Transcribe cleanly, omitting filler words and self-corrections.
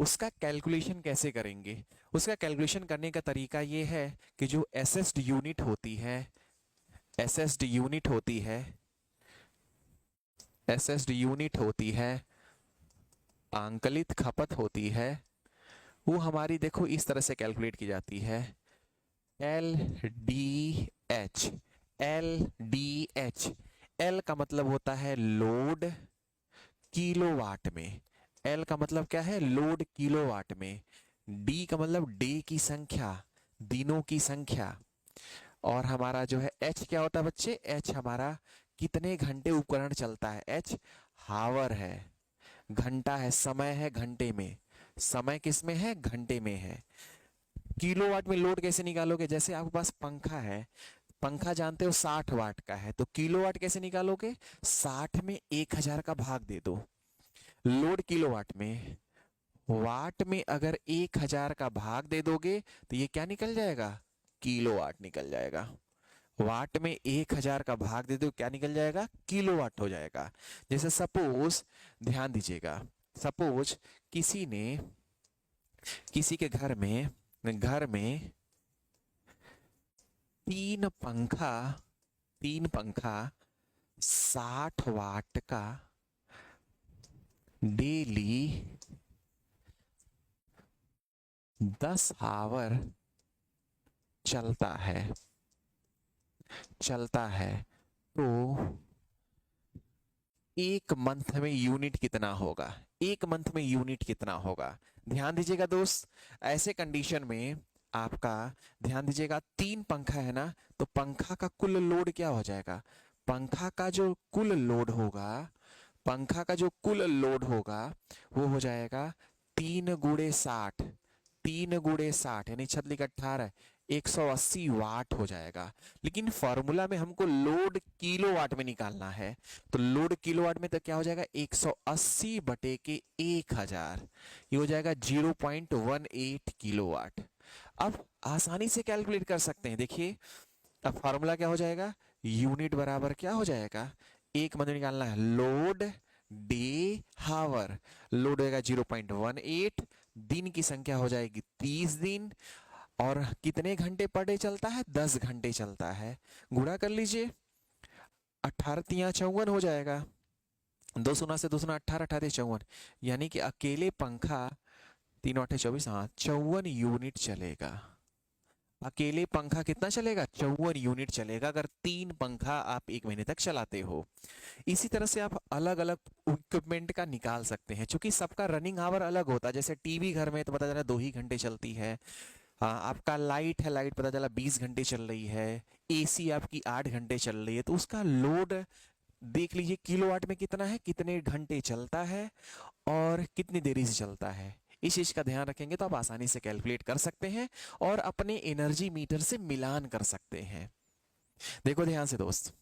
उसका कैलकुलेशन कैसे करेंगे? उसका कैलकुलेशन करने का तरीका ये है कि जो एसएसड यूनिट होती है, एसएसड यूनिट होती है, एसएसड यूनिट होती है, आंकलित खपत होती है, वो हमारी देखो इस तरह से कैलकुलेट की जाती है। L D H, L D H, L का मतलब होता है लोड किलोवाट में, एल का मतलब क्या है? लोड किलोवाट में। डी का मतलब डे की संख्या, दिनों की संख्या। और हमारा जो है एच क्या होता है बच्चे? एच हमारा कितने घंटे उपकरण चलता है, एच हावर है, घंटा है, समय है घंटे में, समय किस में है? घंटे में है। किलोवाट में लोड कैसे निकालोगे? जैसे आपके पास पंखा है, पंखा जानते हो 60 वाट का है, तो किलोवाट कैसे निकालोगे? 60 में 1000 का भाग दे दो। लोड किलोवाट में, वाट में अगर 1000 का भाग दे दोगे तो ये क्या निकल जाएगा? किलोवाट निकल जाएगा। वाट में 1000 का भाग दे दो, क्या निकल जाएगा? किलोवाट हो जाएगा। जैसे सपोज, ध्यान दीजिएगा, सपोज किसी ने, किसी के घर में तीन पंखा, तीन पंखा 60 वाट का डेली 10 आवर चलता है, चलता है, तो एक मंथ में यूनिट कितना होगा? एक मंथ में यूनिट कितना होगा? ध्यान दीजिएगा दोस्त, ऐसे कंडीशन में आपका, ध्यान दीजिएगा, तीन पंखा है ना, तो पंखा का कुल लोड क्या हो जाएगा? पंखा का जो कुल लोड होगा, पंखा का जो कुल लोड होगा वो हो जाएगा 3 गुणे 60, 3 गुणे 60 यानी छतलिक 18, 180 वाट हो जाएगा। लेकिन फॉर्मूला में हमको लोड किलोवाट में निकालना है, तो लोड किलोवाट में तो क्या हो जाएगा? 180 बटे के 1000, ये हो जाएगा 0.18 किलोवाट। अब आसानी से कैलकुलेट कर सकते हैं, देखिए अब फॉर्मूला क्या हो जाएगा? यूनिट बराबर क्या हो जाएगा? एक मतलब निकालना है लोड डे हावर, लोड होगा 0.18, दिन की संख्या हो जाएगी 30 दिन, और कितने घंटे पर डे चलता है? 10 घंटे चलता है। गुणा कर लीजिए, 18×3 = 54 हो जाएगा, 2 शून्य से 2 शून्य 18, 18×3 = 54, यानी कि अकेले पंखा 3×8 = 24, हाँ 54 यूनिट चलेगा। अकेले पंखा कितना चलेगा? 54 यूनिट चलेगा, अगर तीन पंखा आप एक महीने तक चलाते हो। इसी तरह से आप अलग अलग इक्विपमेंट का निकाल सकते हैं, क्योंकि सबका रनिंग आवर अलग होता है। जैसे टीवी घर में तो पता चला 2 ही घंटे चलती है। हाँ, आपका लाइट है, लाइट पता चला 20 घंटे चल रही है। एसी आपकी 8 घंटे चल रही है, तो उसका लोड देख लीजिए किलोवाट में कितना है, कितने घंटे चलता है और कितनी देरी से चलता है। इस चीज का ध्यान रखेंगे तो आप आसानी से कैलकुलेट कर सकते हैं और अपने एनर्जी मीटर से मिलान कर सकते हैं। देखो ध्यान से दोस्त,